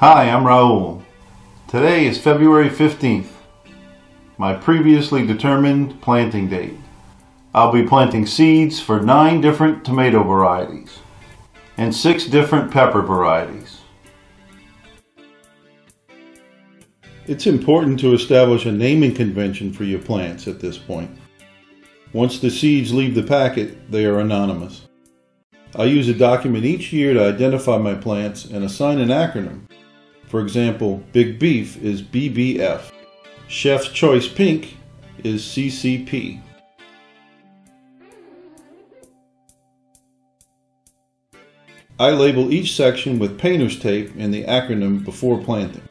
Hi, I'm Raul. Today is February 15th, my previously determined planting date. I'll be planting seeds for 9 different tomato varieties and 6 different pepper varieties. It's important to establish a naming convention for your plants at this point. Once the seeds leave the packet, they are anonymous. I use a document each year to identify my plants and assign an acronym. For example, Big Beef is BBF. Chef's Choice Pink is CCP. I label each section with painter's tape and the acronym before planting.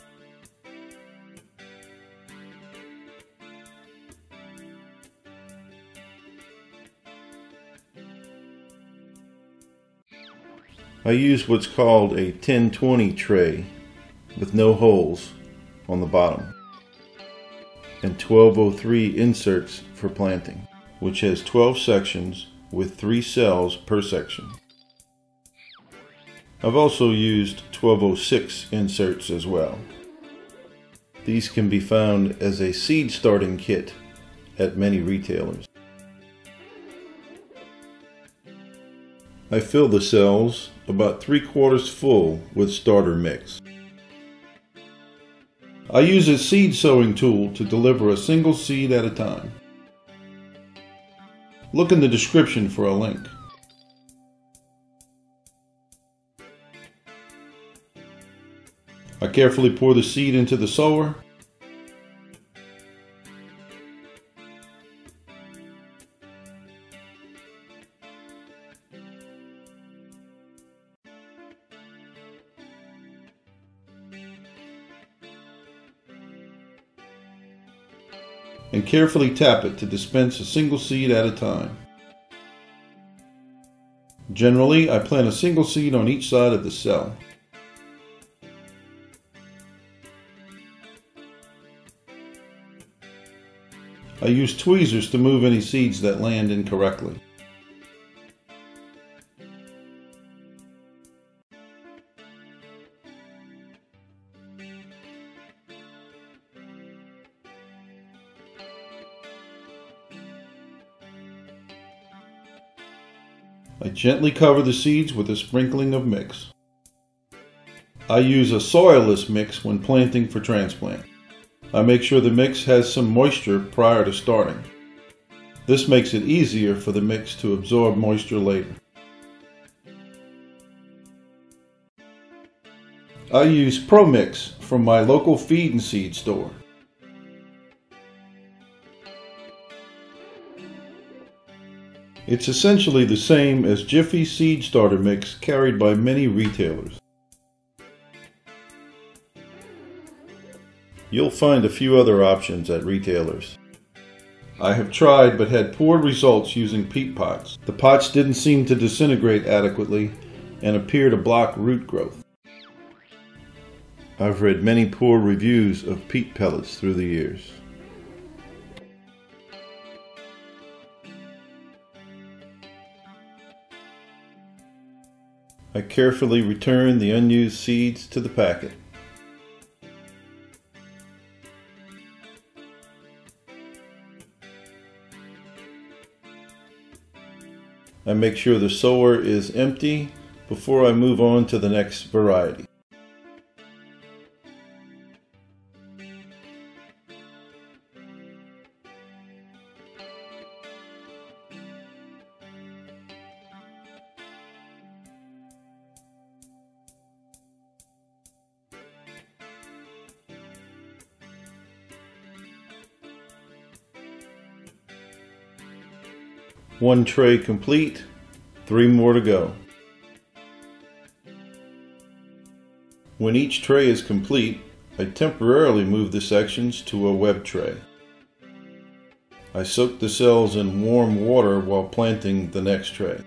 I use what's called a 10-20 tray with no holes on the bottom and 1203 inserts for planting, which has 12 sections with 3 cells per section. I've also used 1206 inserts as well. These can be found as a seed starting kit at many retailers. I fill the cells about 3/4 full with starter mix. I use a seed sowing tool to deliver a single seed at a time. Look in the description for a link. I carefully pour the seed into the sower. And carefully tap it to dispense a single seed at a time. Generally, I plant a single seed on each side of the cell. I use tweezers to move any seeds that land incorrectly. I gently cover the seeds with a sprinkling of mix. I use a soilless mix when planting for transplant. I make sure the mix has some moisture prior to starting. This makes it easier for the mix to absorb moisture later. I use Pro Mix from my local feed and seed store. It's essentially the same as Jiffy seed starter mix carried by many retailers. You'll find a few other options at retailers. I have tried but had poor results using peat pots. The pots didn't seem to disintegrate adequately and appear to block root growth. I've read many poor reviews of peat pellets through the years. I carefully return the unused seeds to the packet. I make sure the sower is empty before I move on to the next variety. One tray complete, 3 more to go. When each tray is complete, I temporarily move the sections to a web tray. I soak the cells in warm water while planting the next tray.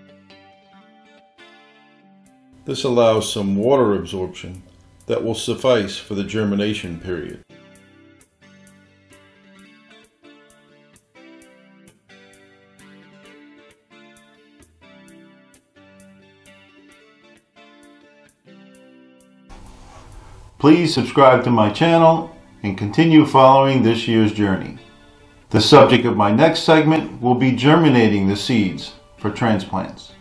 This allows some water absorption that will suffice for the germination period. Please subscribe to my channel and continue following this year's journey. The subject of my next segment will be germinating the seeds for transplants.